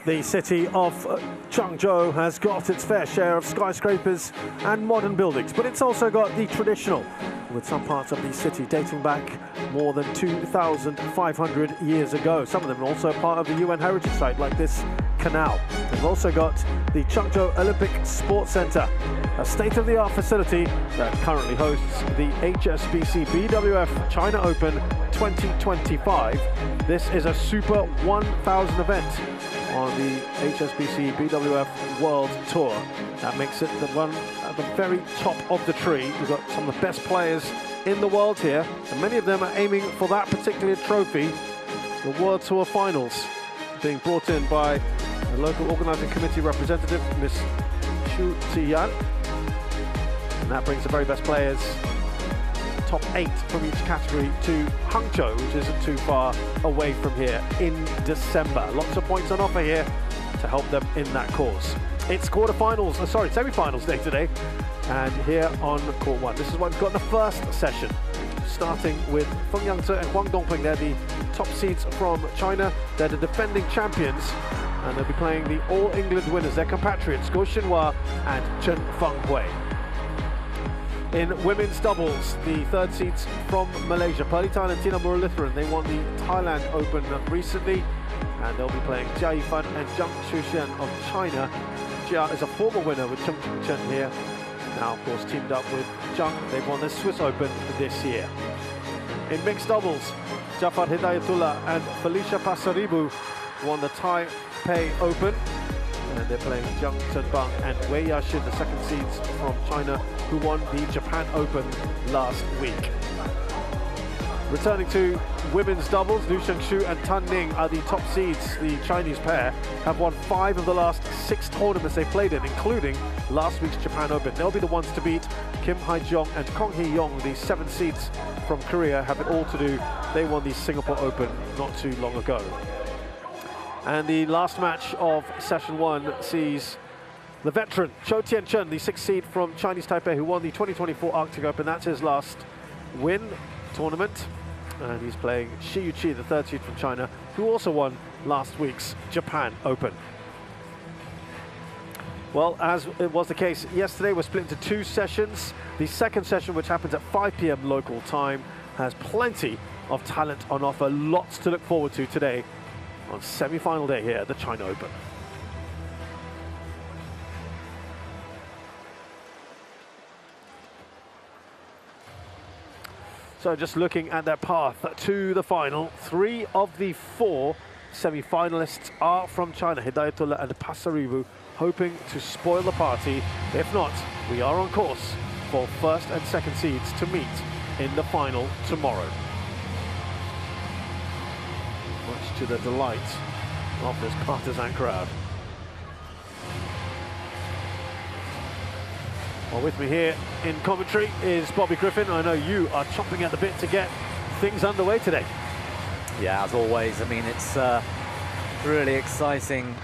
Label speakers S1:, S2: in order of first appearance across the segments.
S1: The city of Changzhou has got its fair share of skyscrapers and modern buildings, but it's also got the traditional, with some parts of the city dating back more than 2,500 years ago. Some of them are also part of the UN heritage site, like this canal. We've also got the Changzhou Olympic Sports Center, a state-of-the-art facility that currently hosts the HSBC BWF China Open 2025. This is a Super 1000 event on the HSBC BWF World Tour. That makes it the one at the very top of the tree. We've got some of the best players in the world here, and many of them are aiming for that particular trophy, the World Tour Finals, being brought in by the local organising committee representative, Miss CHN. And that brings the very best players, top 8 from each category, to Hangzhou, which isn't too far away from here, in December. Lots of points on offer here to help them in that cause. It's semi-finals day today, and here on court 1. This is what we've got in the first session, starting with Feng and Huang. They're the top seeds from China. They're the defending champions, and they'll be playing the All England winners, their compatriots, Guo Xinhua and Chen Feng. In women's doubles, the third seeds from Malaysia, Perlitan and Tina Muralitharan. They won the Thailand Open recently, and they'll be playing Jia Yifan and Zhang Chuxian of China. Jia is a former winner with Chen here. Now, of course, teamed up with Zhang. They've won the Swiss Open this year. In mixed doubles, Jafar Hidayatullah and Felicia Pasaribu won the Taipei Open, and they're playing Jiang Zhenbang and Wei Yaxin, the second seeds from China, who won the Japan Open last week. Returning to women's doubles, Liu Shengshu and Tan Ning are the top seeds. The Chinese pair have won 5 of the last 6 tournaments they've played in, including last week's Japan Open. They'll be the ones to beat. Kim Hai-jong and Kong Hee-yong, the 7 seeds from Korea, have it all to do. They won the Singapore Open not too long ago. And the last match of session 1 sees the veteran Chen, the 6th seed from Chinese Taipei, who won the 2024 Arctic Open. That's his last win tournament. And he's playing Shi Yuqi, the 3rd seed from China, who also won last week's Japan Open. Well, as it was the case yesterday, we're split into 2 sessions. The second session, which happens at 5 p.m. local time, has plenty of talent on offer. Lots to look forward to today on semi-final day here at the China Open. So just looking at their path to the final, 3 of the 4 semi-finalists are from China. Hidayatullah and Pasaribu hoping to spoil the party. If not, we are on course for 1st and 2nd seeds to meet in the final tomorrow. Much to the delight of this partisan crowd. Well, with me here in commentary is Bobby Griffin. I know you are chomping at the bit to get things underway today.
S2: Yeah, as always. I mean, it's really exciting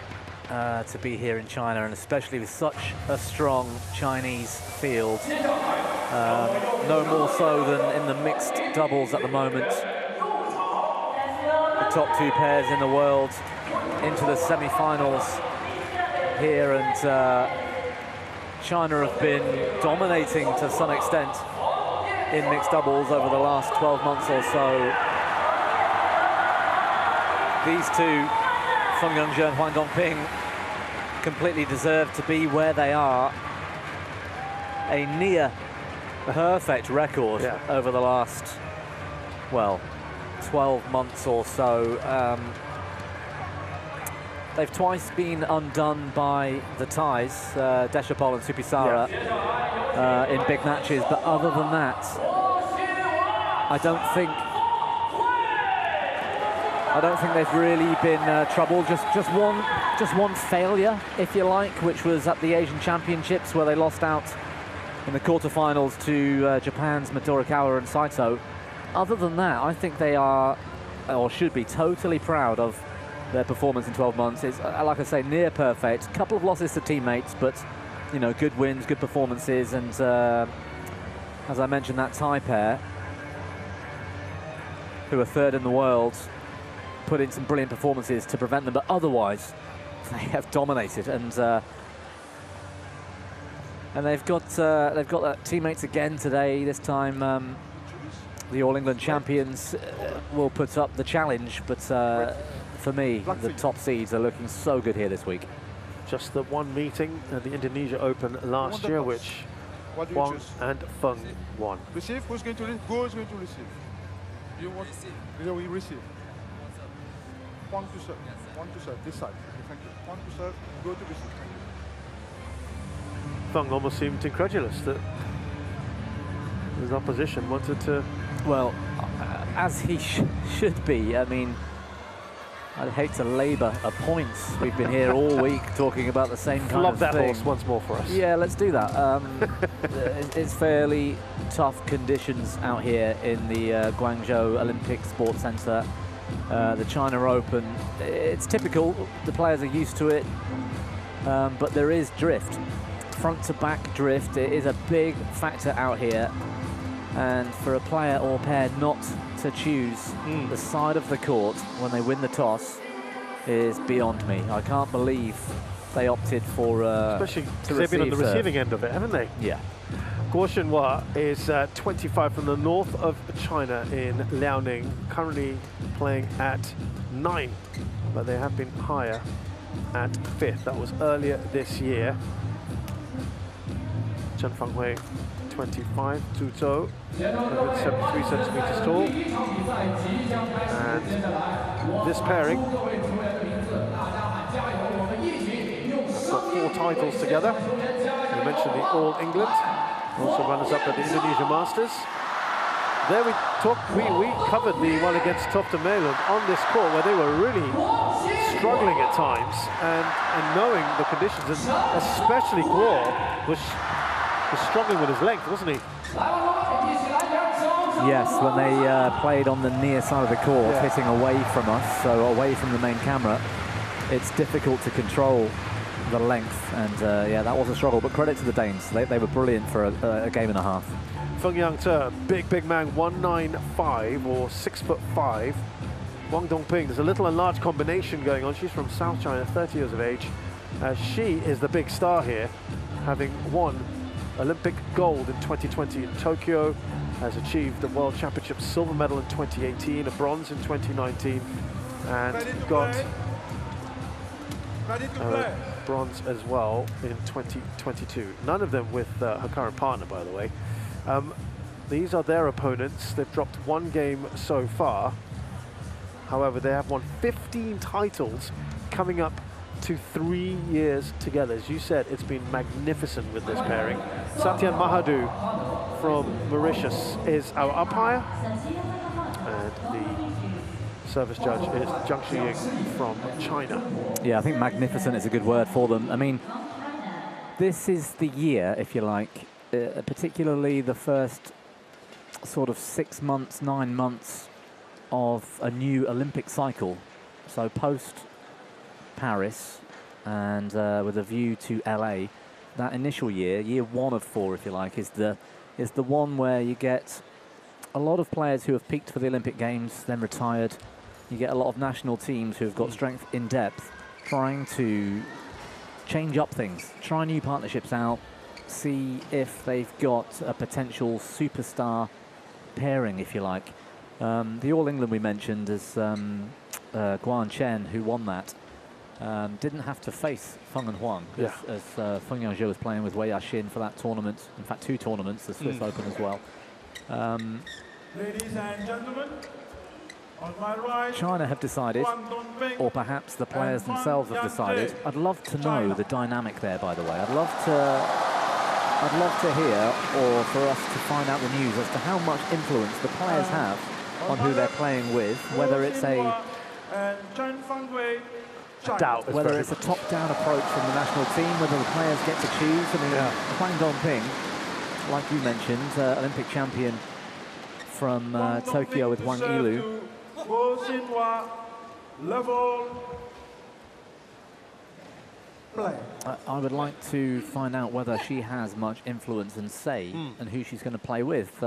S2: to be here in China, and especially with such a strong Chinese field. No more so than in the mixed doubles at the moment. The top 2 pairs in the world into the semi-finals here, and China have been dominating to some extent in mixed doubles over the last 12 months or so. These 2, Feng Yongzhe and Huang Dongping, completely deserve to be where they are. A near perfect record over the last, well, 12 months or so. They've twice been undone by the Thais, Deshapol and Supisara, in big matches. But other than that, I don't think they've really been trouble. Just one failure, if you like, which was at the Asian Championships, where they lost out in the quarterfinals to Japan's Midorikawa and Saito. Other than that, I think they are, or should be, totally proud of their performance in 12 months. It's, like I say, near perfect. A couple of losses to teammates, but, you know, good wins, good performances. And as I mentioned, that Thai pair, who are 3rd in the world, put in some brilliant performances to prevent them. But otherwise, they have dominated, and they've got teammates again today. This time, the All England champions will put up the challenge, but for me, the top seeds are looking so good here this week.
S1: Just the one meeting at the Indonesia Open last year, which Huang and Feng won.
S3: Receive? Who's going to receive? Who is going to receive? You want receive? Yeah, we receive. Huang to serve. Huang to serve. This side. Okay, thank you. Huang to serve. Go to receive. Thank you.
S1: Feng almost seemed incredulous that his opposition wanted to.
S2: Well, as he should be. I mean, I'd hate to labour a point. We've been here all week talking about the same kind of thing.
S1: Love that horse once more for us.
S2: Yeah, let's do that. It's fairly tough conditions out here in the Guangzhou Olympic Sports Centre. The China Open, it's typical. The players are used to it, but there is drift. Front to back drift. It is a big factor out here. And for a player or pair not to choose the side of the court when they win the toss is beyond me. I can't believe they opted for
S1: especially because they've been on the receiving end of it, haven't they?
S2: Yeah.
S1: Guo Shenhua is 25 from the north of China in Liaoning, currently playing at 9, but they have been higher at 5th. That was earlier this year. Chen Fenghui, 25, Zhu Zhou, 173 centimeters tall. And this pairing have got 4 titles together. You mentioned the All England, also runners up at the Indonesia Masters. There we covered the one against Toftemeland on this court where they were really struggling at times, and knowing the conditions, and especially Guo was struggling with his length, wasn't he?
S2: Yes, when they played on the near side of the court, hitting away from us, so away from the main camera, it's difficult to control the length, and yeah, that was a struggle, but credit to the Danes. They were brilliant for a game and a half.
S1: Feng Yangte, big man, 195 or 6'5". Wang Dongping, there's a little and large combination going on. She's from South China, 30 years of age. She is the big star here, having won Olympic gold in 2020 in Tokyo, has achieved the World Championships silver medal in 2018, a bronze in 2019, and got bronze as well in 2022. None of them with her current partner, by the way. These are their opponents. They've dropped 1 game so far. However, they have won 15 titles coming up to 3 years together. As you said, it's been magnificent with this pairing. Satyan Mahadu from Mauritius is our umpire, and the service judge is Zhang Shiying from China.
S2: Yeah, I think magnificent is a good word for them. I mean, this is the year, if you like, particularly the first sort of 6 months, 9 months of a new Olympic cycle. So post Paris and with a view to LA, that initial year 1 of 4, if you like, is the one where you get a lot of players who have peaked for the Olympic Games, then retired. You get a lot of national teams who have got strength in depth, trying to change up things, try new partnerships out, see if they've got a potential superstar pairing, if you like. The All England we mentioned is Chen, who won that. Didn't have to face Feng and Huang, as Feng Yangzhou was playing with Wei Yaxin for that tournament. In fact, 2 tournaments, the Swiss Open as well.
S3: Ladies and gentlemen, on my right,
S2: China have decided, or perhaps the players themselves have decided. I'd love to know the dynamic there, by the way. I'd love to hear, or for us to find out the news as to how much influence the players have on who they're playing with, whether it's whether it's a top-down approach from the national team, whether the players get to choose. I mean, Huang Dongping, like you mentioned, Olympic champion from Tokyo with Wang Yilu. I would like to find out whether she has much influence and say and who she's going to play with.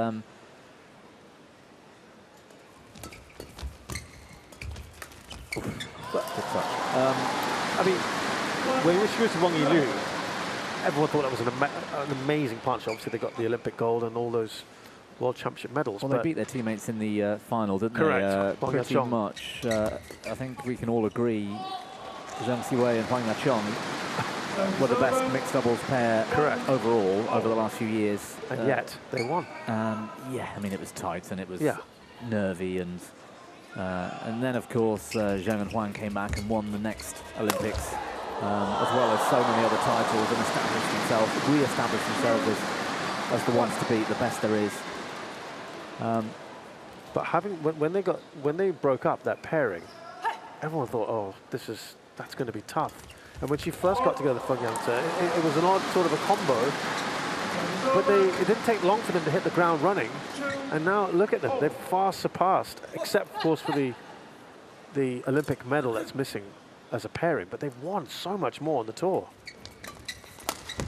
S2: Good touch.
S1: I mean, when she was Wang Yilu, everyone thought that was an amazing partnership. Obviously, they got the Olympic gold and all those World Championship medals.
S2: Well, they beat their teammates in the final, didn't
S1: correct.
S2: they? Pretty much. I think we can all agree Zhang Siwei and Huang were the best mixed doubles pair overall over the last few years.
S1: And yet, they won.
S2: Yeah, I mean, it was tight and it was nervy. And then, of course, Zhang and Huang came back and won the next Olympics, as well as so many other titles, and re-established themselves as the ones to beat, the best there is.
S1: But when they broke up that pairing, everyone thought, oh, that's going to be tough. And when she first got together with Feng, it was an odd sort of a combo. But it didn't take long for them to hit the ground running. And now look at them; they've far surpassed, except of course for the Olympic medal that's missing as a pairing. But they've won so much more on the tour.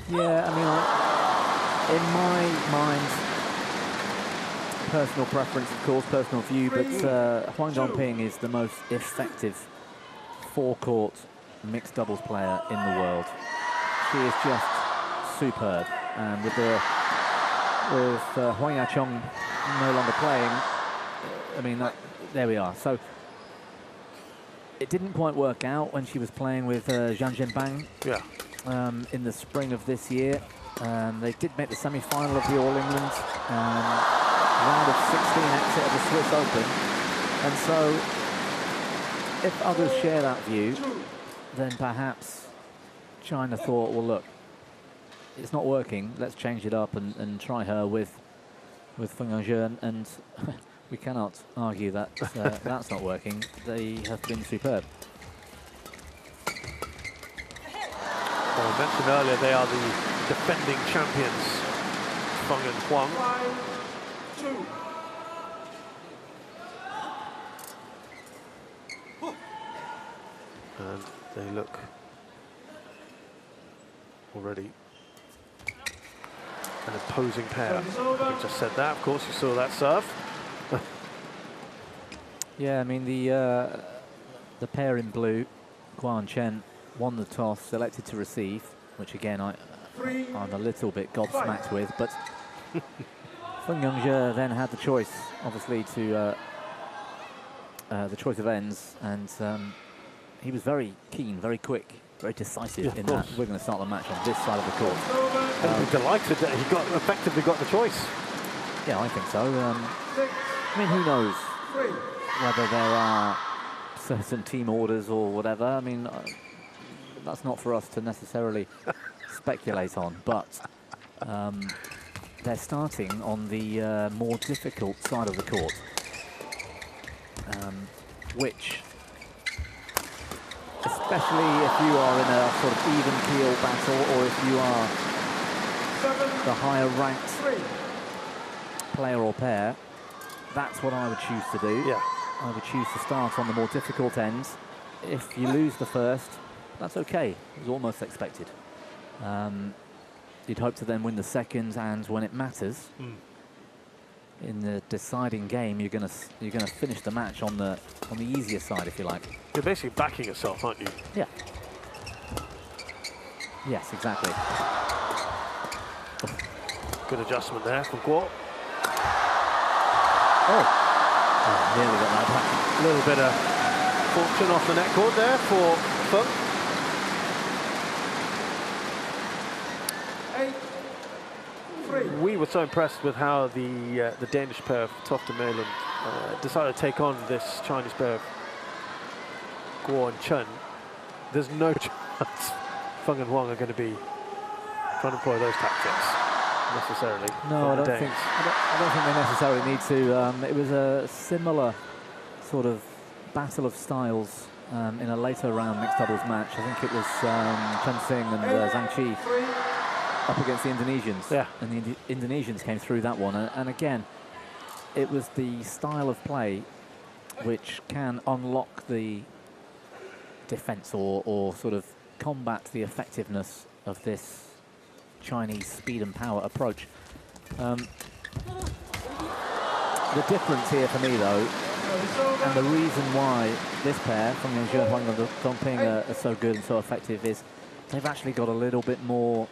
S2: Yeah, I mean, in my mind, personal preference, of course, personal view, but Huang Dongping is the most effective forecourt mixed doubles player in the world. She is just superb, and with Huang Yaqiong no longer playing, I mean, there we are. So it didn't quite work out when she was playing with Zhang Zhenbang in the spring of this year. They did make the semi-final of the All England round of 16 exit of the Swiss Open, and so if others share that view, then perhaps China thought, well, look, it's not working, let's change it up and try her with Feng Yangzhe, and we cannot argue that that's not working. They have been superb.
S1: Well, I mentioned earlier they are the defending champions, Feng and Huang.
S3: 5-2.
S1: And they look already an opposing pair. I just said that, of course, you saw that serve.
S2: Yeah, I mean, the pair in blue, Guan and Chen, won the toss, selected to receive, which again I'm a little bit gobsmacked with, but Feng Yangzhe then had the choice, obviously, to the choice of ends, and he was very keen, very quick, very decisive in that. We're going to start the match on this side of the court.
S1: I'm delighted that he effectively got the choice.
S2: Yeah, I think so. I mean, who knows whether there are certain team orders or whatever. I mean, that's not for us to necessarily speculate on, but they're starting on the more difficult side of the court, which, especially if you are in a sort of even keel battle, or if you are the higher ranked player or pair, that's what I would choose to do.
S1: Yeah.
S2: I would choose to start on the more difficult ends. If you lose the first, that's okay. It was almost expected. You'd hope to then win the second, and when it matters, in the deciding game, you're gonna finish the match on the easier side, if you like.
S1: You're basically backing yourself, aren't you?
S2: Yeah. Yes, exactly.
S1: Good adjustment there from Guo.
S2: Oh, nearly got that back.
S1: A little bit of fortune off the net cord there for Feng.
S3: 8-3.
S1: We were so impressed with how the Danish pair of Tofte Mæland decided to take on this Chinese pair of Guo and Chen. There's no chance Feng and Huang are going to be trying to employ those tactics necessarily.
S2: No, I don't think they necessarily need to. It was a similar sort of battle of styles in a later round mixed doubles match. I think it was Chen Xing and Zhang Qi up against the Indonesians.
S1: Yeah. And
S2: the Indonesians came through that one. And again, it was the style of play which can unlock the defense or sort of combat the effectiveness of this Chinese speed and power approach. The difference here for me, though, and the reason why this pair, Feng Yangzhe and Huang Dongping, are so good and so effective, is they've actually got a little bit more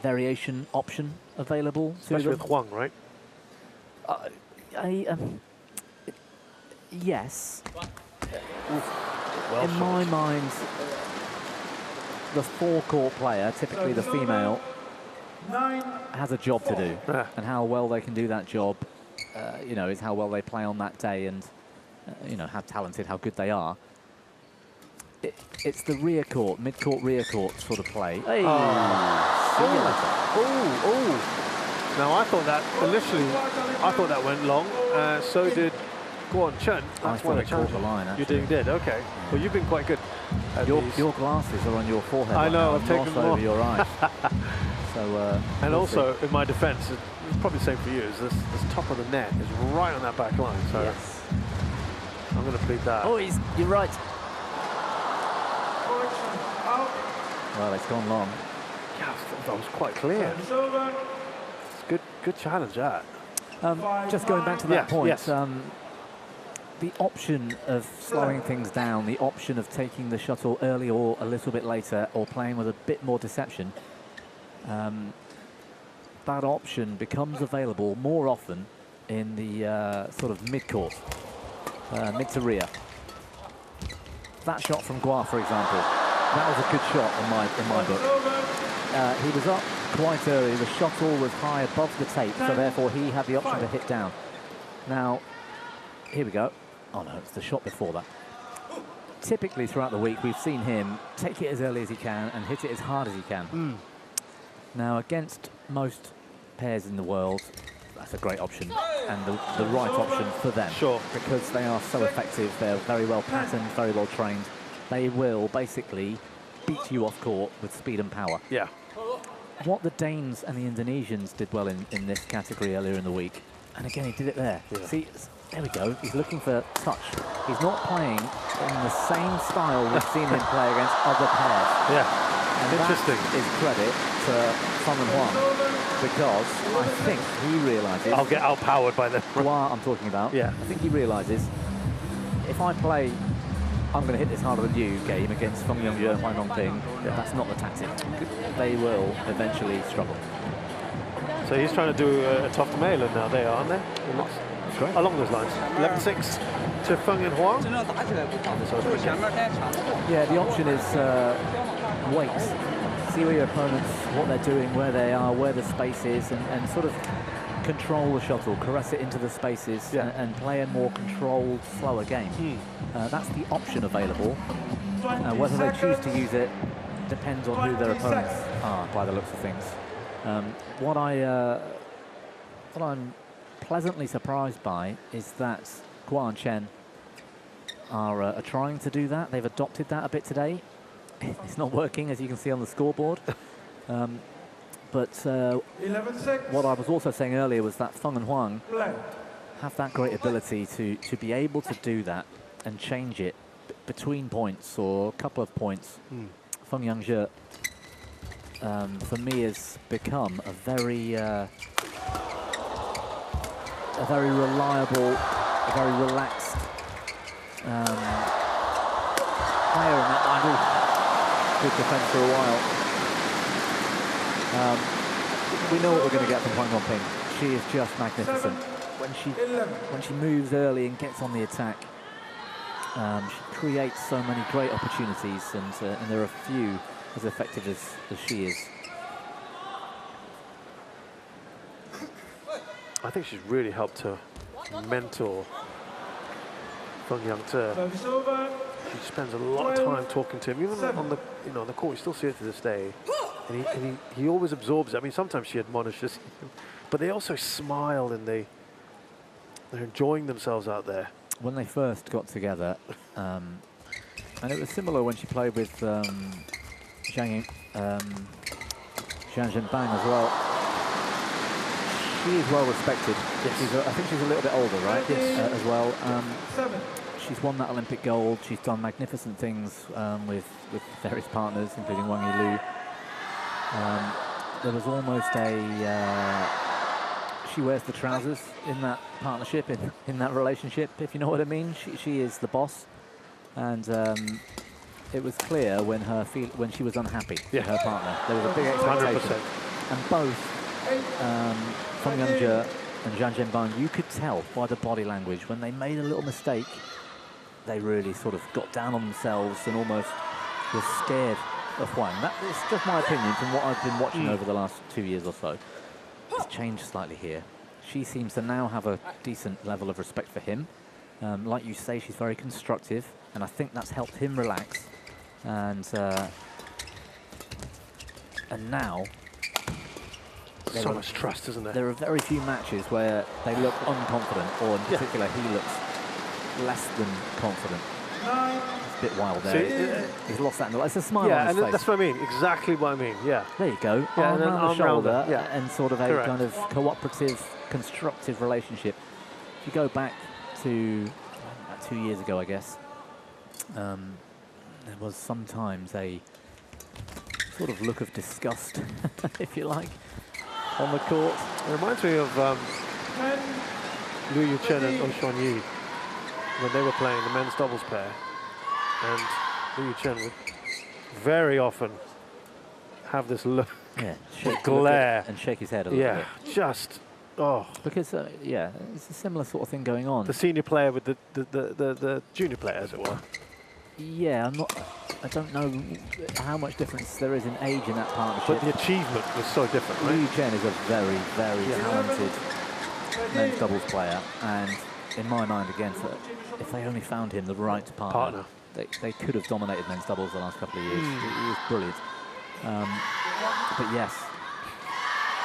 S2: variation option available.
S1: Especially with Huang, right?
S2: Yes.
S1: Well
S2: in my mind, the forecourt player, typically the female, has a job to do, and how well they can do that job, you know, is how well they play on that day, and you know, how talented, how good they are. It's the rear court, mid-court, rear court sort of play. Hey. See you later.
S1: Oh. Now I thought that initially, I thought that went long. So did Chen.
S2: That's why they caught the line.
S1: You did. Okay. Well, you've been quite good.
S2: Your glasses are on your forehead.
S1: I know.
S2: Right,
S1: I've taken them
S2: over
S1: off.
S2: your eyes. So.
S1: And also, in my defence, it's probably the same for you. Is this top of the net is right on that back line. So
S2: yes.
S1: I'm going to plead that.
S2: Oh, you're right. Well, it's gone long.
S1: Yeah, that was quite clear. It's good challenge, that.
S2: Just going back to that point,
S1: yes.
S2: The option of slowing things down, the option of taking the shuttle early or a little bit later, or playing with a bit more deception, that option becomes available more often in the sort of mid-court, mid to rear. That shot from Gua, for example, that was a good shot in my book. He was up quite early. The shuttle was high above the tape, so therefore he had the option to hit down. Now, here we go. Oh no, it's the shot before that. Typically throughout the week, we've seen him take it as early as he can and hit it as hard as he can. Now, against most pairs in the world, that's a great option and the right option for them.
S1: Sure.
S2: Because they are so effective, they're very well patterned, very well trained. They will basically beat you off court with speed and power.
S1: Yeah.
S2: What the Danes and the Indonesians did well in this category earlier in the week, and again he did it there. Yeah. See, there we go. He's looking for touch. He's not playing in the same style we've seen him play against other pairs.
S1: Yeah.
S2: And
S1: interesting.
S2: That is credit to Feng and Huang, because I think he realises.
S1: I'll get outpowered by them.
S2: Hua, I'm talking about.
S1: Yeah.
S2: I think he realises if I play, I'm going to hit this harder than you game against Feng Yongjie and Huang Dongping, that's not the tactic. They will eventually struggle.
S1: So he's trying to do a tough to Malin now, they are, aren't they?
S2: Great.
S1: Along those lines. 11-6 to Feng and Huang.
S2: Yeah, the option is wait. See where your opponents, what they're doing, where they are, where the space is, and sort of control the shuttle, caress it into the spaces, and play a more controlled, slower game. That's the option available. Whether they choose to use it depends on who their opponents are, by the looks of things. What I'm pleasantly surprised by is that Gua and Chen are trying to do that. They've adopted that a bit today. It's not working, as you can see on the scoreboard. But what I was also saying earlier was that Feng and Huang have that great ability to be able to do that and change it between points or a couple of points. Feng Yongjie, for me, has become a very reliable, a very relaxed player in that angle. Good defence for a while. We know what we're going to get from Huang Dongping. She is just magnificent. When she moves early and gets on the attack, she creates so many great opportunities, and there are few as effective as she is.
S1: I think she's really helped to mentor Feng Yongjie. She spends a lot of time talking to him, even on the on the court. You still see it to this day, and he always absorbs it. I mean, sometimes she admonishes him, but they also smile and they're enjoying themselves out there.
S2: When they first got together, and it was similar when she played with Zhang Zhenbang as well. She is well respected. Yes. I think she's a little bit older, right? Yes. As well. She's won that Olympic gold. She's done magnificent things with various partners, including Wang Yilu. There was almost she wears the trousers in that partnership, in that relationship, if you know what I mean. She is the boss, and it was clear when she was unhappy with her partner. There was a big
S1: 100%.
S2: expectation. And both Feng and Zhang Zhenbang, you could tell by the body language when they made a little mistake, they really sort of got down on themselves and almost were scared of Huang. That is just my opinion from what I've been watching over the last 2 years or so. It's changed slightly here. She seems to now have a decent level of respect for him. Like you say, she's very constructive, and I think that's helped him relax. And now,
S1: So much trust, isn't there?
S2: There are very few matches where they look unconfident, or in particular, he looks less than confident. It's a bit wild there. He's lost that. It's a smile on his face.
S1: That's what I mean. Exactly what I mean. Yeah.
S2: There you go.
S1: Yeah,
S2: Arm around the shoulder,
S1: yeah.
S2: and sort of a
S1: Correct.
S2: kind of cooperative, constructive relationship. If you go back to about 2 years ago, I guess, there was sometimes a sort of look of disgust, if you like, on the court.
S1: It reminds me of Liu Chen and Ocean Yi when they were playing the men's doubles pair, and Liu Chen would very often have this look, glare,
S2: and shake his head a little bit.
S1: Just
S2: because it's a similar sort of thing going on.
S1: The senior player with the junior player, as it were.
S2: Yeah, I don't know how much difference there is in age in that partnership.
S1: But the achievement was so different, right?
S2: Liu Chen is a very, very talented men's doubles player, and in my mind, again, if they only found him the right partner. They could have dominated men's doubles the last couple of years. He was brilliant. But yes,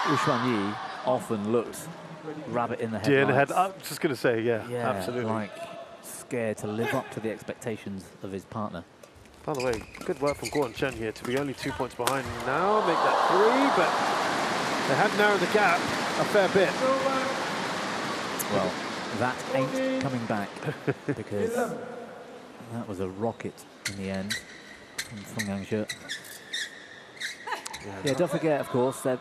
S2: Wu Yi often looked rabbit in the headlights.
S1: I was just going to say, yeah, absolutely.
S2: Like scared to live up to the expectations of his partner.
S1: By the way, good work from Guan Chen here to be only 2 points behind now, make that 3, but they had narrowed the gap a fair bit.
S2: Well, that ain't coming back because that was a rocket in the end from Feng Yangzhe. Yeah, don't forget, of course, that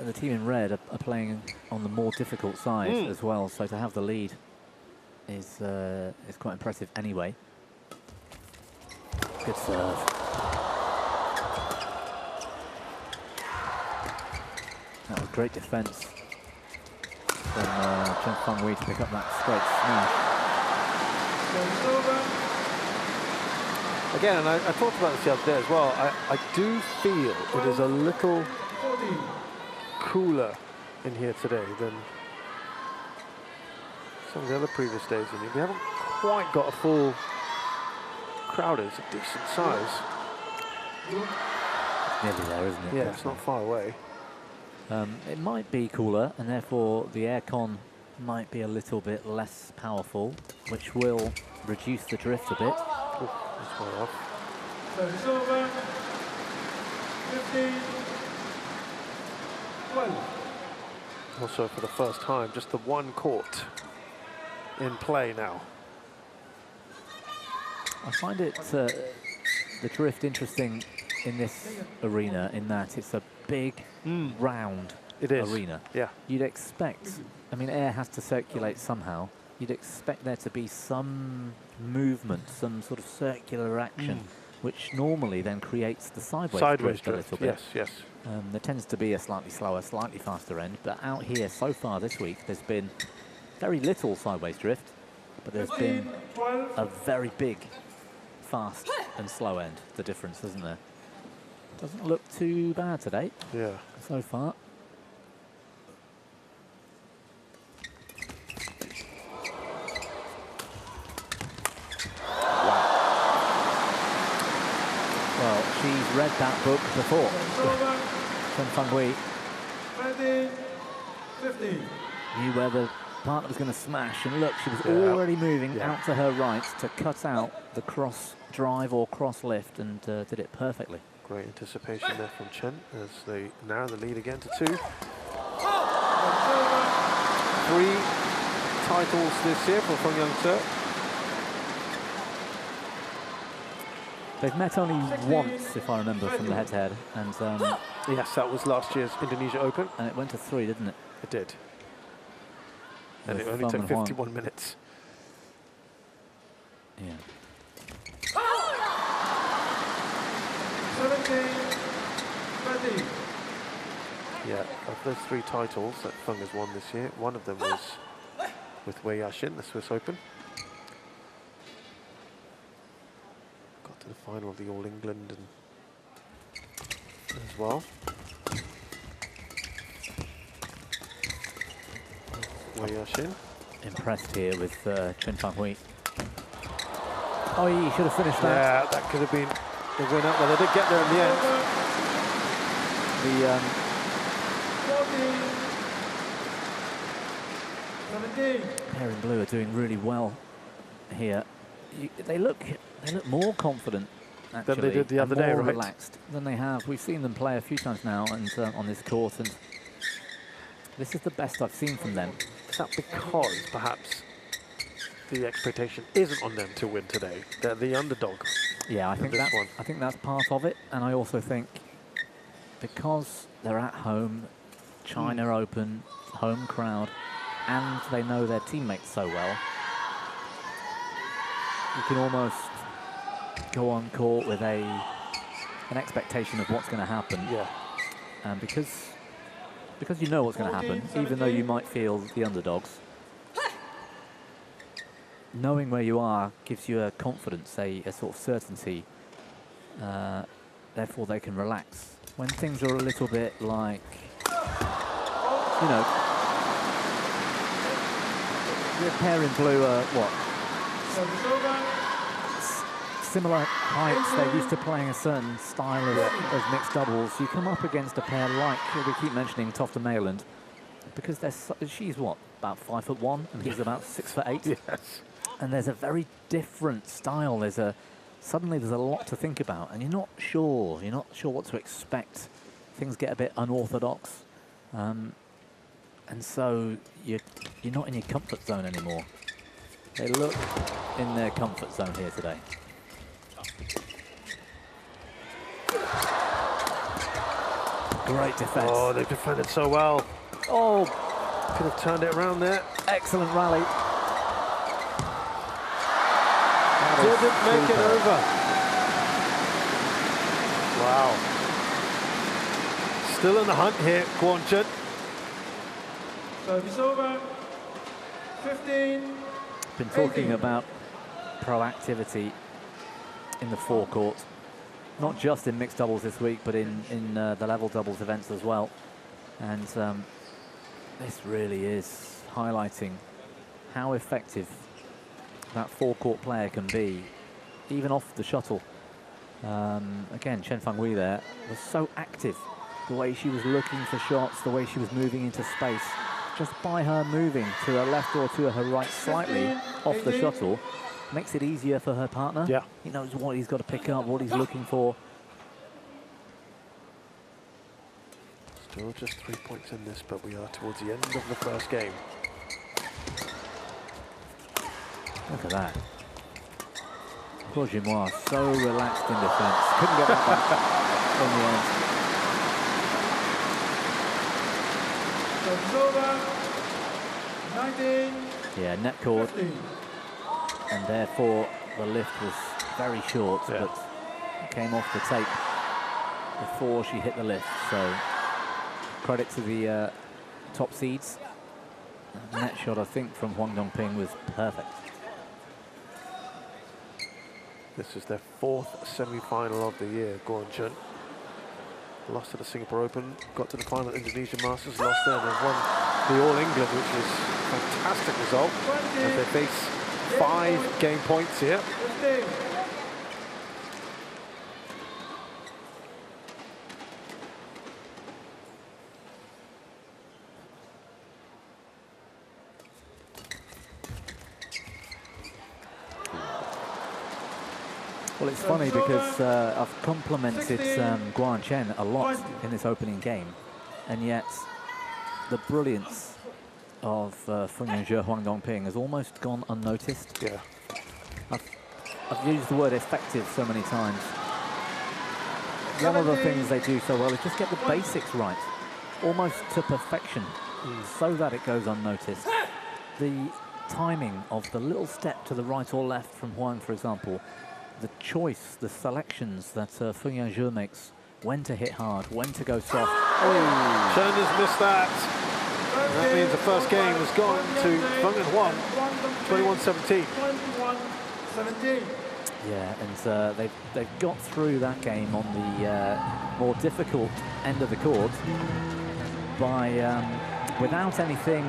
S2: the team in red are playing on the more difficult side as well, so to have the lead is quite impressive anyway. Good serve. That was great defence from Chen Fengwei to pick up that straight smash.
S1: Again, and I talked about this the other day as well, I do feel it is a little cooler in here today than some of the other previous days. We haven't quite got a full crowd. It's a decent size.
S2: Nearly there, isn't it?
S1: Yeah, it's not far away.
S2: It might be cooler, and therefore the aircon might be a little bit less powerful, which will reduce the drift a bit.
S1: Ooh, that's way off.
S3: Service over. 15. 12.
S1: Also, for the first time, just the one court in play now.
S2: I find it the drift interesting in this arena in that it's a big, round arena.
S1: Yeah.
S2: You'd expect, I mean, air has to circulate somehow. You'd expect there to be some movement, some sort of circular action, which normally then creates the sideways drift a little bit.
S1: Yes.
S2: There tends to be a slightly slower, slightly faster end, but out here so far this week, there's been very little sideways drift, but there's been a very big, fast and slow end. The difference, isn't there? Doesn't look too bad today.
S1: Yeah.
S2: So far. Well, she's read that book before. Chen Fengwei
S3: 15.
S2: knew where the partner was going to smash, and look, she was already moving out to her right to cut out the cross drive or cross lift, and did it perfectly.
S1: Great anticipation there from Chen as they narrow the lead again to 2. 3 titles this year for Feng Yangzhe.
S2: They've met only once, if I remember, from the head-to-head, and
S1: yes, that was last year's Indonesia Open.
S2: And it went to 3, didn't it?
S1: It did. And
S2: With
S1: it only
S2: Feng
S1: took
S2: and Huang.
S1: 51 minutes.
S2: Yeah.
S1: Yeah, of those 3 titles that Feng has won this year, one of them was with Wei Yashin, the Swiss Open. Got to the final of the All England and as well. Wei Yashin.
S2: Impressed here with Chen. Oh, he should have finished that.
S1: Yeah, that could have been the winner. Well, they did get there in the end.
S2: The pair in blue are doing really well here. They look more confident actually
S1: than they did the other day,
S2: more
S1: right?
S2: relaxed than they have. We've seen them play a few times now and on this court, and this is the best I've seen from them.
S1: Is that because perhaps the expectation isn't on them to win today? They're the underdog.
S2: Yeah, I think that's part of it, and I also think because they're at home, China Open, home crowd, and they know their teammates so well, you can almost go on court with an expectation of what's going to happen.
S1: Yeah.
S2: And because you know what's going to happen, even though you might feel the underdogs, knowing where you are gives you a confidence, a sort of certainty. Therefore, they can relax. When things are a little bit like, you know, the pair in blue are what? Similar heights. They're used to playing a certain style of mixed doubles. You come up against a pair like, we keep mentioning Tofte Mailand, because she's what, about 5'1", and he's about 6'8".
S1: Yes.
S2: And there's a very different style. Suddenly there's a lot to think about, and you're not sure what to expect. Things get a bit unorthodox, and so you're not in your comfort zone anymore. They look in their comfort zone here today. Great defense.
S1: Oh, they've defended so well.
S2: Oh,
S1: could have turned it around there.
S2: Excellent rally.
S1: Didn't make it over. Wow. Still in the hunt here, Chen.
S3: Service over. 15.
S2: Been talking about proactivity in the forecourt, not just in mixed doubles this week, but in the level doubles events as well. And this really is highlighting how effective that forecourt player can be, even off the shuttle. Again, Chen Fenghui there was so active. The way she was looking for shots, the way she was moving into space. Just by her moving to her left or to her right slightly off the shuttle, makes it easier for her partner.
S1: Yeah.
S2: He knows what he's got to pick up, what he's looking for.
S1: Still just 3 points in this, but we are towards the end of the first game.
S2: Look at that. Poor Jimois, so relaxed in defence. Couldn't get that back in the end.
S3: Over. 19.
S2: Yeah, net cord. And therefore the lift was very short, but it came off the tape before she hit the lift. So credit to the top seeds. Net shot, I think, from Huang Dongping was perfect.
S1: This is their 4th semi-final of the year, Chen. Lost at the Singapore Open, got to the final at Indonesia Masters, lost there, and they've won the All England, which is a fantastic result as they face 5 game points here.
S2: Well, it's funny because I've complimented Chen a lot in this opening game, and yet the brilliance of Feng Huang Dongping has almost gone unnoticed.
S1: Yeah.
S2: I've used the word effective so many times. One of the things they do so well is just get the basics right, almost to perfection, so that it goes unnoticed. The timing of the little step to the right or left from Huang, for example, the choice, the selections that Feng makes when to hit hard, when to go soft.
S1: Oh. Chen has missed that. And that means the first game has gone to Feng and Huang, 21-17.
S2: Yeah, and they've got through that game on the more difficult end of the court by without anything,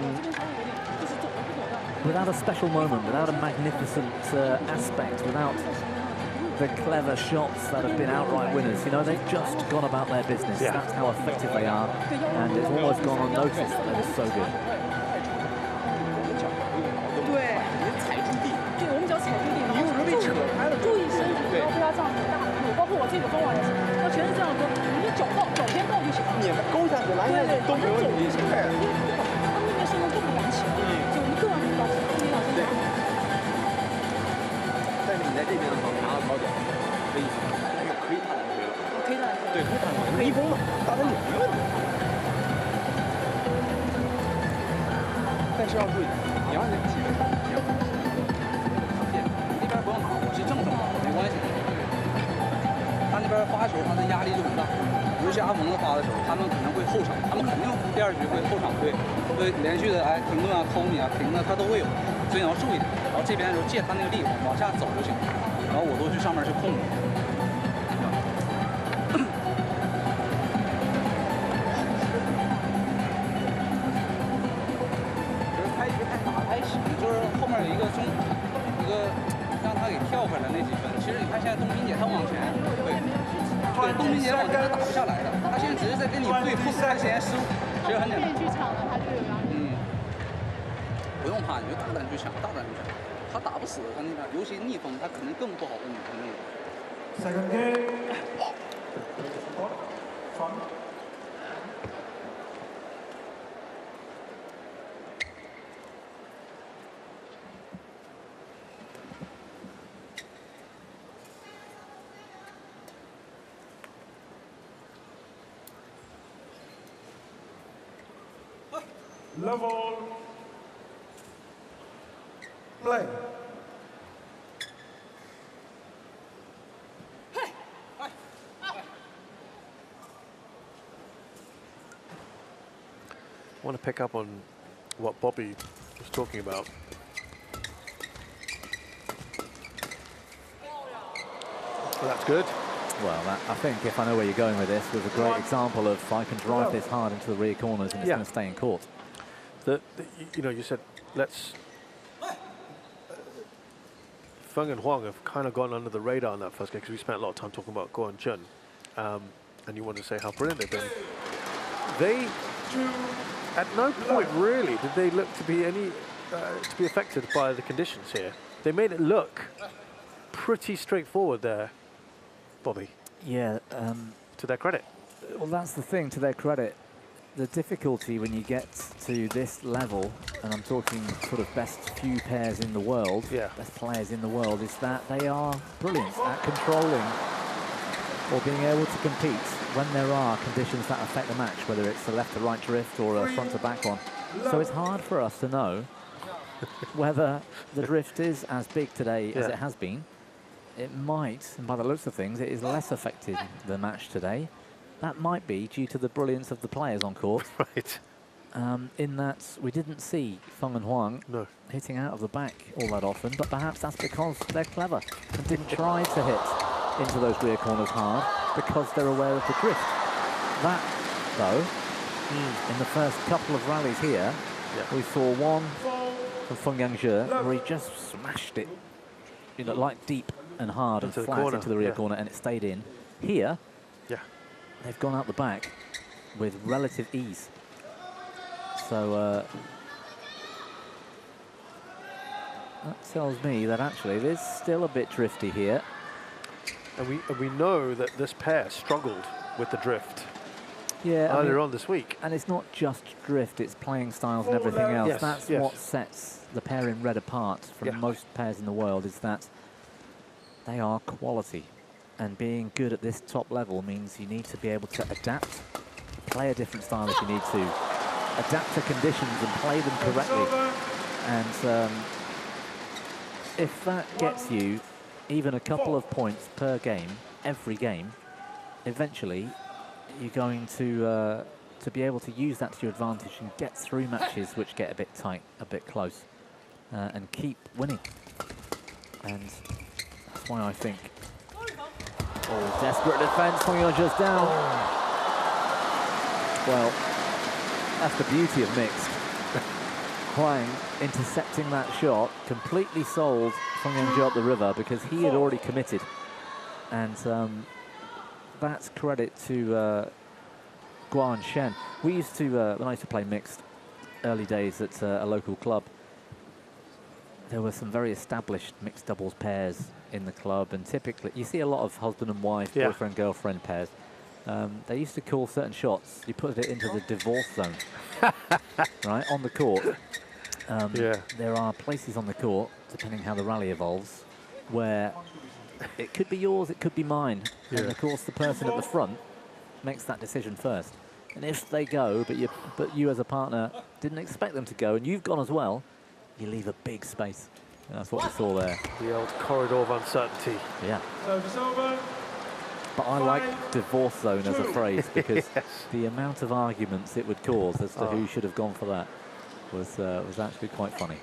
S2: without a special moment, without a magnificent aspect, without the clever shots that have been outright winners. You know, they've just gone about their business.
S1: Yeah.
S2: That's how effective they are, and it's almost gone unnoticed that they were so good.
S4: 注意身体，然后不要这样很大的路，包括我这个风网也是，要全是这样子，你脚先到就行了。你勾下去，来对，都没有走就行了。他们那边身高更不敢起，就一个人比较起，后面老师拿。但是你在这边的话，拿到高点可以踏来回了。可以踏来回。对，可以踏来回。逆风嘛，打得你没问题。但是要注意，你要那个体位，你要。 不用打，我是正手，没关系。他那边发球，他的压力就很大。尤其阿蒙子发的时候，他们可能会后场，他们肯定第二局会后场会连续的停顿啊、扣你啊、平的，他都会有，所以你要注意点。然后这边的时候借他那个力往下走就行，然后我都去上面去控制。就是他一直看打开始，就是后面有一个让他给跳回来那几分，其实你看现在东斌姐她往前，对，东斌姐往前她打不下来的，她现在只是在跟你对碰，她现在失误，其实很简单。去抢了，他就有压力。不用怕，你就大胆去抢，大胆去抢，他打不死他那边，尤其逆风，他可能更不好跟你碰那个。Second game.
S3: Level. Play.
S1: I want to pick up on what Bobby was talking about. Well, that's good.
S2: Well, I think, if I know where you're going with this, was a great example of I can drive this hard into the rear corners and it's going to stay in court.
S1: You know, you said let's. Feng and Huang have kind of gone under the radar in that first game because we spent a lot of time talking about Guo and Chen, and you want to say how brilliant they've been. They, at no point really did they look to be to be affected by the conditions here. They made it look pretty straightforward there, Bobby.
S2: Yeah.
S1: To their credit.
S2: Well, that's the thing. To their credit. The difficulty when you get to this level, and I'm talking sort of best few pairs in the world, best players in the world, is that they are brilliant at controlling or being able to compete when there are conditions that affect the match, whether it's a left to right drift or a front to back one. So it's hard for us to know whether the drift is as big today as it has been. It might, and by the looks of things, it is less affected the match today. That might be due to the brilliance of the players on court.
S1: Right.
S2: In that we didn't see Feng and Huang hitting out of the back all that often, but perhaps that's because they're clever and didn't try to hit into those rear corners hard because they're aware of the drift. That, though, in the first couple of rallies here, we saw one from Feng Yangzhe where he just smashed it, you know, like deep and hard and flat into the rear corner, and it stayed in. Here, they've gone out the back with relative ease. So that tells me that actually it is still a bit drifty here.
S1: And we know that this pair struggled with the drift earlier on this week. And
S2: it's not just drift, it's playing styles and everything else. That's what sets the pair in red apart from most pairs in the world, is that they are quality. And being good at this top level means you need to be able to adapt, play a different style if you need to, adapt to conditions and play them correctly. And if that gets you even a couple of points per game, every game, eventually you're going to be able to use that to your advantage and get through matches which get a bit tight, a bit close, and keep winning. And that's why I think, oh, desperate defense, Feng just down. Well, that's the beauty of mixed. Huang intercepting that shot completely sold Feng up the river because he had already committed. And that's credit to and Chen. We used to, when I used to play mixed early days at a local club, there were some very established mixed doubles pairs in the club, and typically you see a lot of husband and wife, boyfriend, girlfriend pairs. They used to call certain shots, you put it into the divorce zone, right, on the court. There are places on the court, depending how the rally evolves, where it could be yours, it could be mine. And of course, the person at the front makes that decision first. And if they go, but you as a partner didn't expect them to go, and you've gone as well, you leave a big space. And that's what we saw there.
S1: The old corridor of uncertainty.
S2: Yeah. But I like divorce zone as a phrase because the amount of arguments it would cause as to who should have gone for that was actually quite funny.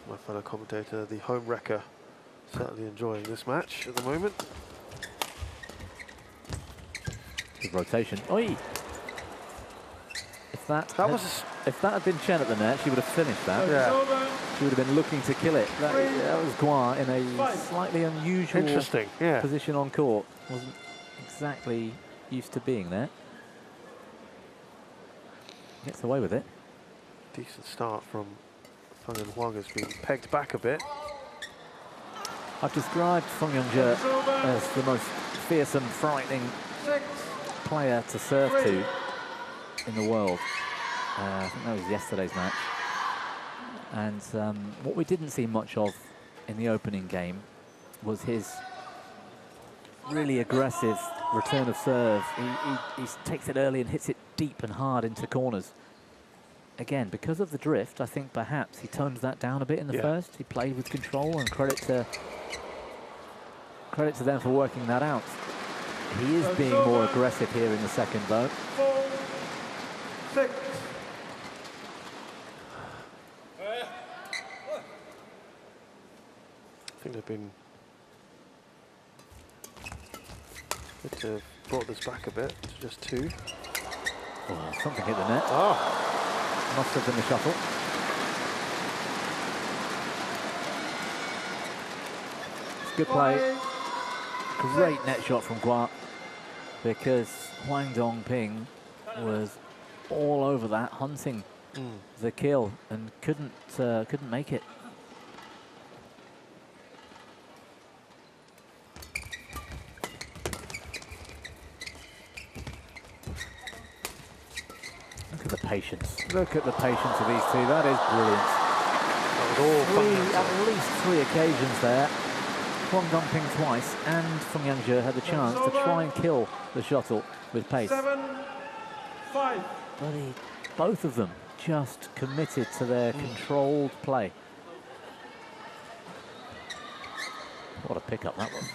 S1: My fellow commentator, the home wrecker, certainly enjoying this match at the moment.
S2: Good rotation. Oi! If that had been Chen at the net, she would have finished that. She would have been looking to kill it. That was Guan in a slightly unusual position on court. Wasn't exactly used to being there. Gets away with it.
S1: Decent start from Feng and Huang has been pegged back a bit.
S2: I've described Feng as the most fearsome, frightening player to serve to in the world. I think that was yesterday's match. And what we didn't see much of in the opening game was his really aggressive return of serve. He takes it early and hits it deep and hard into corners. Again, because of the drift, I think perhaps he toned that down a bit in the first. He played with control, and credit to them for working that out. He is being more aggressive here in the second, though.
S3: 4-6.
S1: I think they've been good to have brought this back a bit to just 2.
S2: Oh, something hit the net. Must have been the shuttle. It's good play. Great net shot from Guan, because Huang Dongping was all over that, hunting the kill, and couldn't make it. Look at the patience. Look at the patience of these two. That is brilliant. At least 3 occasions there. Huang Dongping twice, and Feng Yangjie had the chance to try and kill the shuttle with pace.
S3: 7-5.
S2: But both of them just committed to their controlled play. What a pickup that was.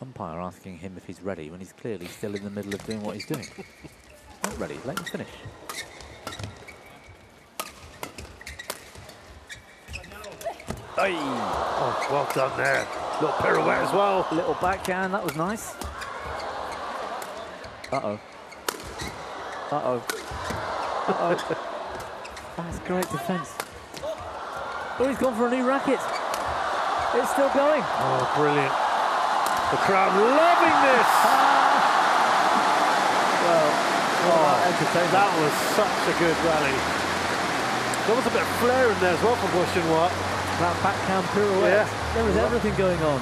S2: Umpire asking him if he's ready when he's clearly still in the middle of doing what he's doing. Not ready, let him finish.
S1: Hey. Oh, well done there. Little pirouette as well.
S2: Little backhand, that was nice. Uh-oh. Uh-oh. Uh-oh. That's great defense. Oh, he's gone for a new racket. It's still going.
S1: Oh, brilliant. The crowd loving this. Well, that was such a good rally. There was a bit of flair in there as well for Chinois.
S2: That backhand pirouette. There was everything going on.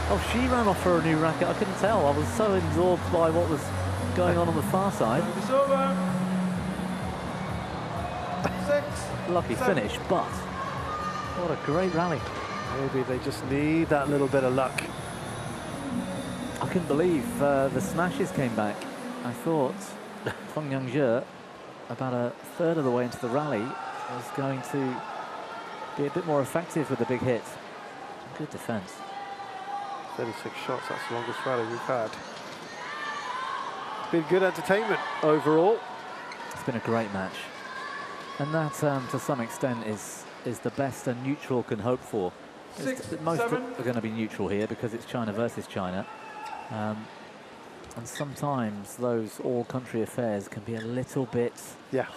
S2: Oh, she ran off for a new racket. I couldn't tell. I was so absorbed by what was going on the far side.
S3: It's over. 6.
S2: Lucky
S3: 7.
S2: finish, but what a great rally.
S1: Maybe they just need that little bit of luck.
S2: I couldn't believe the smashes came back. I thought Feng Yangjie, about a third of the way into the rally, was going to be a bit more effective with the big hits. Good defense.
S1: 36 shots, that's the longest rally we've had. Been good entertainment overall.
S2: It's been a great match. And that, to some extent, is the best a neutral can hope for.
S3: 6,
S2: Most
S3: 7.
S2: are going to be neutral here because it's China versus China. And sometimes those all-country affairs can be a little bit,
S1: Yeah,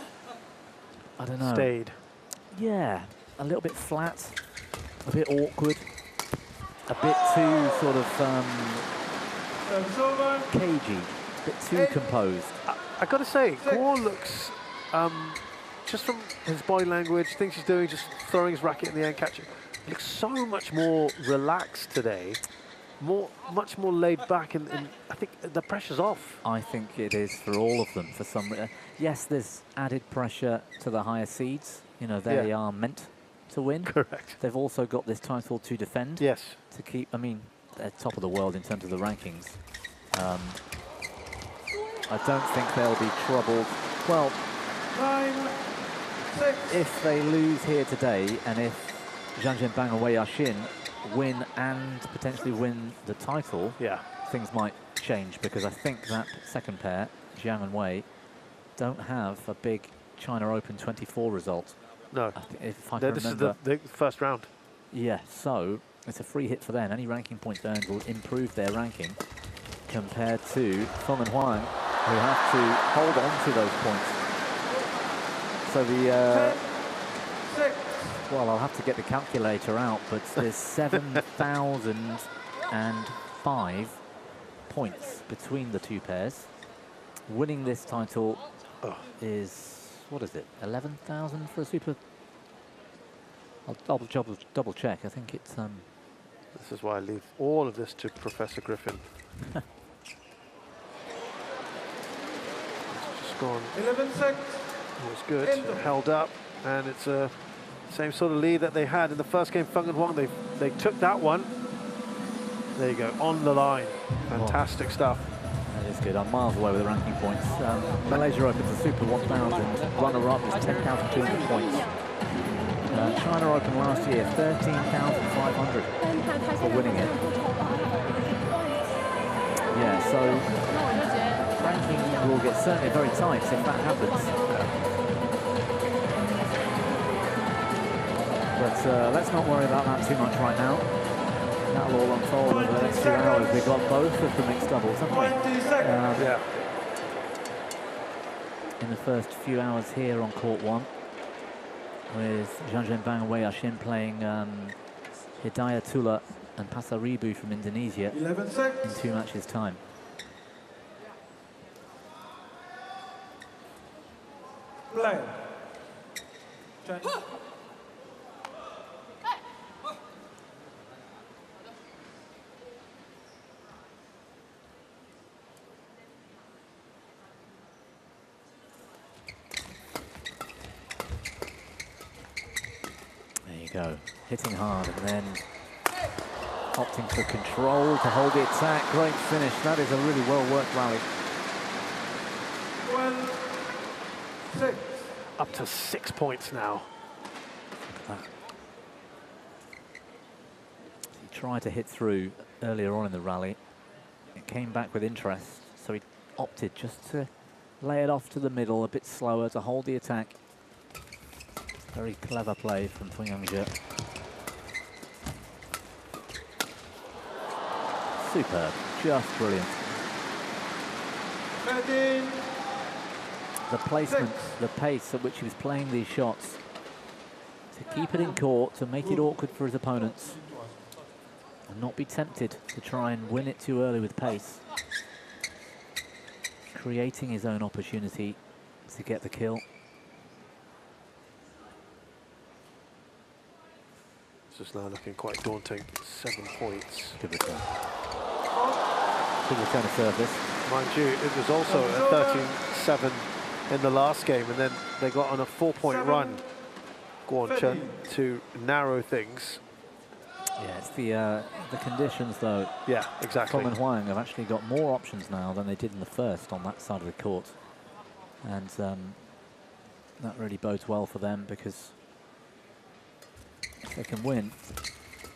S2: I don't know.
S1: stayed.
S2: Yeah, a little bit flat, a bit awkward, a bit too sort of
S3: Service over.
S2: cagey, a bit too composed.
S1: I got to say, Gore looks, just from his body language, things he's doing, just throwing his racket in the air and catching, he looks so much more relaxed today, much more laid back, and I think the pressure's off.
S2: I think it is for all of them. For some, yes, there's added pressure to the higher seeds. You know, they are meant to win.
S1: Correct.
S2: They've also got this title to defend.
S1: Yes.
S2: To keep, I mean, they're top of the world in terms of the rankings. I don't think they'll be troubled. Well,
S3: 9, 6.
S2: if they lose here today, and if Zhang Zhenbang and Wei Yaxin win and potentially win the title, things might change, because I think that second pair, Jiang and Wei, don't have a big China Open 24 result.
S1: No.
S2: If I
S1: No,
S2: can
S1: this
S2: remember.
S1: is the first round.
S2: Yeah, so it's a free hit for them. Any ranking points earned will improve their ranking compared to Feng and Huang, who have to hold on to those points. So the
S3: 10, 6.
S2: well, I'll have to get the calculator out, but there's 7,005 points between the two pairs. Winning this title is, what is it, 11,000 for a super? I'll double check. I think it's
S1: This is why I leave all of this to Professor Griffin. Just gone.
S3: 11, 6.
S1: It was good, held up, and it's a same sort of lead that they had in the first game. Feng and Huang, they took that one. There you go, on the line. Fantastic stuff.
S2: That is good. I'm miles away with the ranking points. Malaysia Open's a Super 1000. Runner-up is 10,200 points. China Open last year, 13,500 for winning it. Yeah, so ranking will get certainly very tight if that happens. But let's not worry about that too much right now. That'll all unfold over the next few hours. We've got both of the mixed doubles, haven't we? In the first few hours here on court one, with Zhang Zhenbang and Wei Yaxin playing Hidayatullah and Pasaribu from Indonesia
S3: 11,
S2: in 2 matches' time.
S3: Play. Chen.
S2: Go, hitting hard and then opting for control to hold the attack. Great finish. That is a really well-worked rally.
S3: 12, 6.
S1: Up to 6 points now.
S2: He tried to hit through earlier on in the rally. It came back with interest, so he opted just to lay it off to the middle, a bit slower to hold the attack. Very clever play from Feng Yangjie. Superb, just brilliant.
S3: 13.
S2: The placement, the pace at which he was playing these shots, to keep it in court, to make it awkward for his opponents, and not be tempted to try and win it too early with pace. Creating his own opportunity to get the kill.
S1: is now looking quite daunting. 7 points.
S2: Good return. Good return of service.
S1: Mind you, it was also a 13-7 in the last game, and then they got on a 4-point run, Chen, to narrow things.
S2: Yeah, it's the conditions, though.
S1: Yeah, exactly.
S2: Feng and Huang have actually got more options now than they did in the first on that side of the court. And that really bodes well for them, because if they can win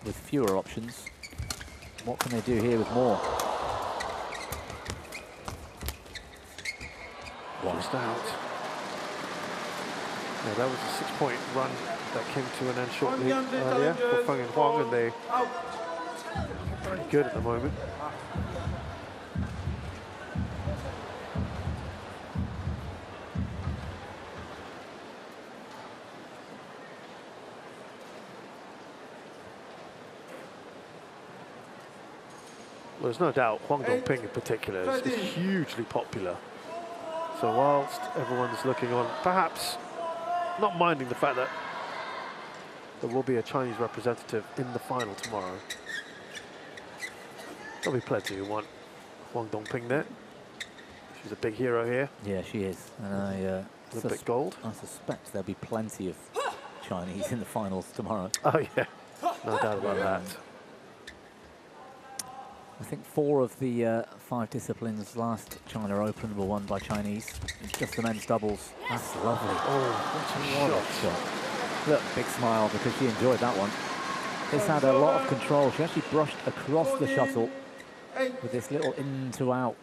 S2: with fewer options, what can they do here with more?
S1: Just out. Yeah, that was a 6-point run that came to an end shortly earlier for Feng and Huang, and they pretty good at the moment. Well, there's no doubt Huang Dongping in particular is hugely popular. So whilst everyone's looking on, perhaps not minding the fact that there will be a Chinese representative in the final tomorrow, there'll be plenty who want Huang Dongping there. She's a big hero here.
S2: Yeah, she is. And
S1: Olympic gold.
S2: I suspect there'll be plenty of Chinese in the finals tomorrow.
S1: Oh yeah, no doubt about that.
S2: I think 4 of the 5 disciplines last China Open were won by Chinese. It's just the men's doubles. That's lovely.
S1: Oh, what a
S2: shot. Look, big smile, because she enjoyed that one. This had a lot of control. She actually brushed across the shuttle with this little in to out,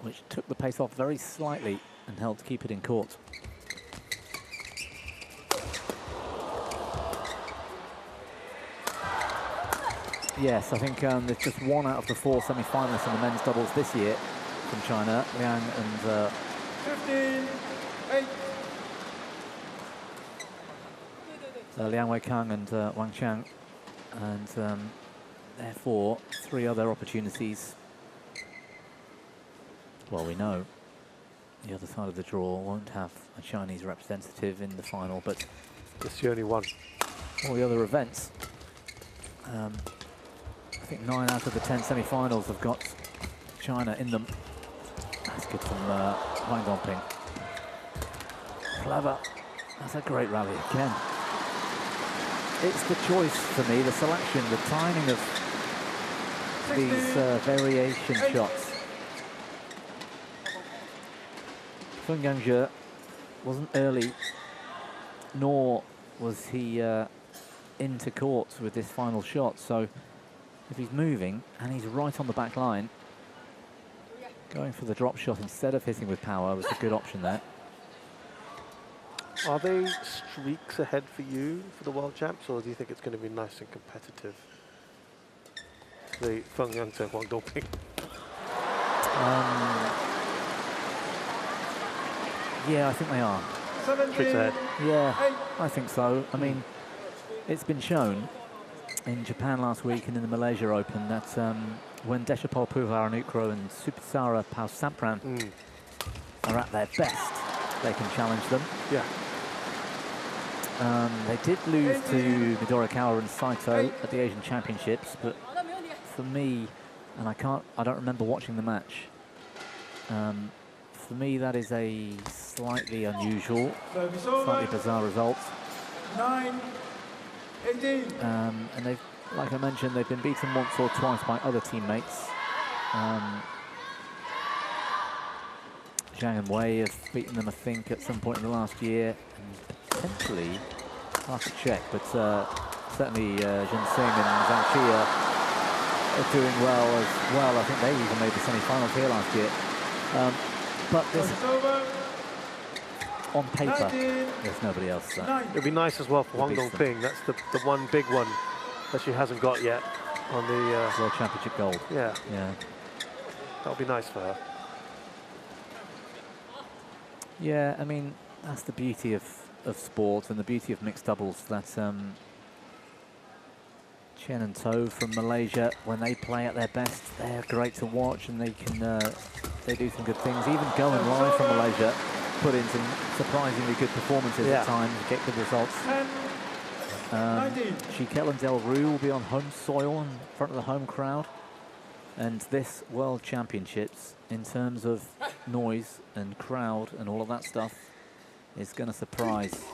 S2: which took the pace off very slightly and helped keep it in court. Yes, I think there's just 1 out of the 4 semi-finalists in the men's doubles this year from China, Liang and 15-8. Liang Weikang and Wang Qiang, and therefore 3 other opportunities. Well, we know the other side of the draw won't have a Chinese representative in the final, but
S1: it's the only one.
S2: All the other events. I think 9 out of the 10 semi-finals have got China in them. That's good from Huang Dongping. Clever. That's a great rally again. It's the choice for me, the selection, the timing of these variation shots. Feng Yangzhe wasn't early, nor was he into court with this final shot, so if he's moving and he's right on the back line, going for the drop shot instead of hitting with power was a good option there.
S1: Are they streaks ahead for you for the World Champs, or do you think it's going to be nice and competitive? The Feng Yangzhe, Huang Dongping.
S2: Yeah, I think they are.
S1: Streaks ahead.
S2: Yeah, I think so. I mean, it's been shown in Japan last week and in the Malaysia Open that when Deshapol Puvaranukroh and Supisara Pausampran are at their best, they can challenge them.
S1: Yeah.
S2: They did lose to Midorikawa and Saito at the Asian Championships, but for me, and I don't remember watching the match, for me that is a slightly unusual, slightly bizarre result.
S3: 9-18.
S2: And they've, like I mentioned, they've been beaten once or twice by other teammates. Zhang and Wei have beaten them, I think, at some point in the last year, and potentially, I'll have to check, but certainly Zheng Sing and Zhang Qi are doing well as well. I think they even made the semi-finals here last year. But there's, on paper, there's nobody else.
S1: It'd be nice as well for Huang Dongping. That's the one big one that she hasn't got yet on the
S2: World Championship gold.
S1: Yeah.
S2: Yeah.
S1: That'll be nice for her.
S2: Yeah, I mean, that's the beauty of sport and the beauty of mixed doubles, that Chen and To from Malaysia, when they play at their best, they're great to watch, and they can they do some good things. Even going live from Malaysia, put in some surprisingly good performances at times, get good results. Chiquel and Del Rue will be on home soil in front of the home crowd. And this World Championships, in terms of noise and crowd and all of that stuff, is going to surprise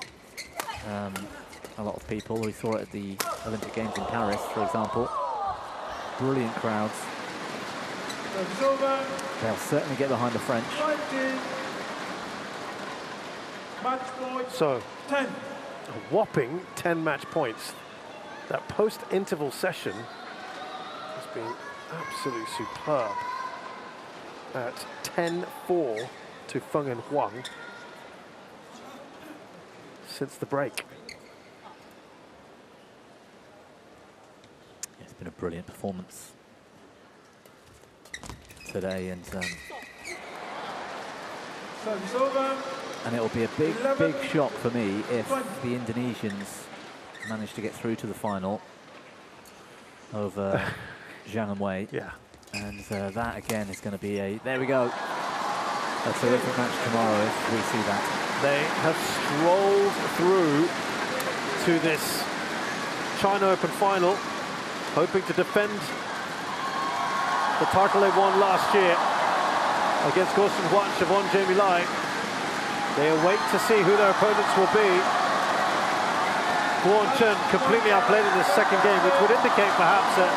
S2: a lot of people. We saw it at the Olympic Games in Paris, for example. Brilliant crowds. They'll certainly get behind the French.
S1: So, a whopping 10 match points. That post-interval session has been absolutely superb. At 10-4 to Feng and Huang since the break.
S2: It's been a brilliant performance today, and it'll be a big shock for me if the Indonesians manage to get through to the final over Zhang and Wei.
S1: Yeah.
S2: And that again is going to be there we go. A terrific match tomorrow if we see that.
S1: They have strolled through to this China Open final, hoping to defend the title they won last year against Goshen Huang, Siobhan, Jamie Lai. They await to see who their opponents will be. Chen completely outplayed in this second game, which would indicate perhaps that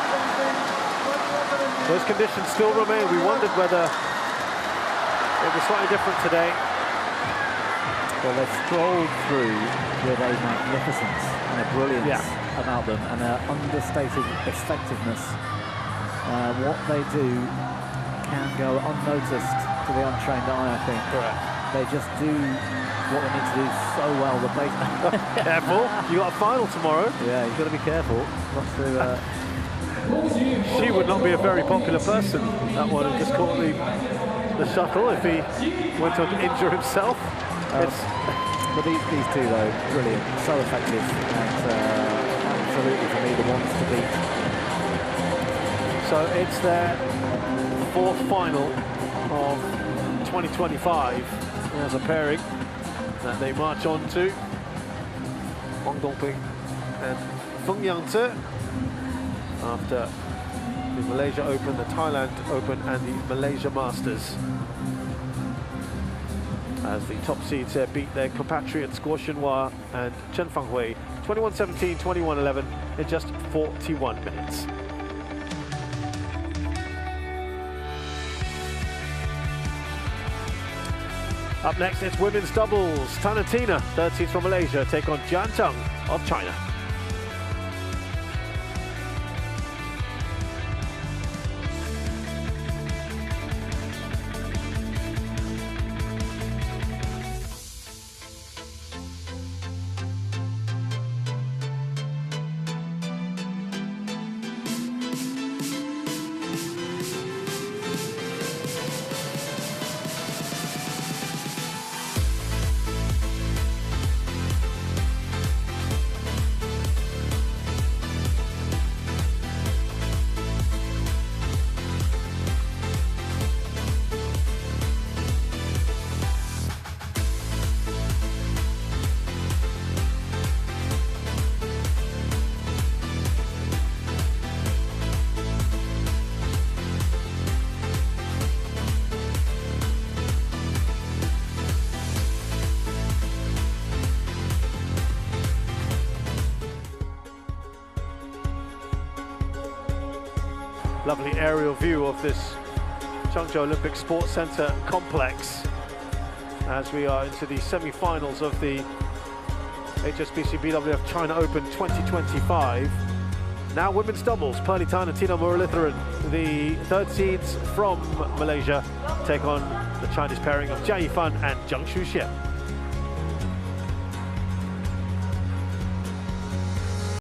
S1: those conditions still remain. We wondered whether it was slightly different today.
S2: Well, they've strolled through with a magnificence and a brilliance about them, and an understated effectiveness. What they do can go unnoticed to the untrained eye, I think.
S1: Correct.
S2: They just do what they need to do so well. The place.
S1: Careful, you got a final tomorrow.
S2: Yeah, you've got to be careful not to.
S1: She would not be a very popular person, that one, who just caught the shuttle if he went on to injure himself.
S2: But these two, though, brilliant, so effective, and absolutely, for me, the ones to beat.
S1: So it's their fourth final of 2025 as a pairing that they march on to. Wang Dongping and Feng Yangzi, after the Malaysia Open, the Thailand Open and the Malaysia Masters, as the top seeds beat their compatriots Guo Xinhua and Chen Fanghui 21-17, 21-11 in just 41 minutes. Up next, it's women's doubles. Tan and Tina, third seeds from Malaysia, take on Jian Zheng of China. Lovely aerial view of this Changzhou Olympic Sports Centre complex as we are into the semi-finals of the HSBC BWF China Open 2025. Now women's doubles, Pearly Tan and Tina Muralitharan, the third seeds from Malaysia, take on the Chinese pairing of Jia Yifan and Zheng Shuxian.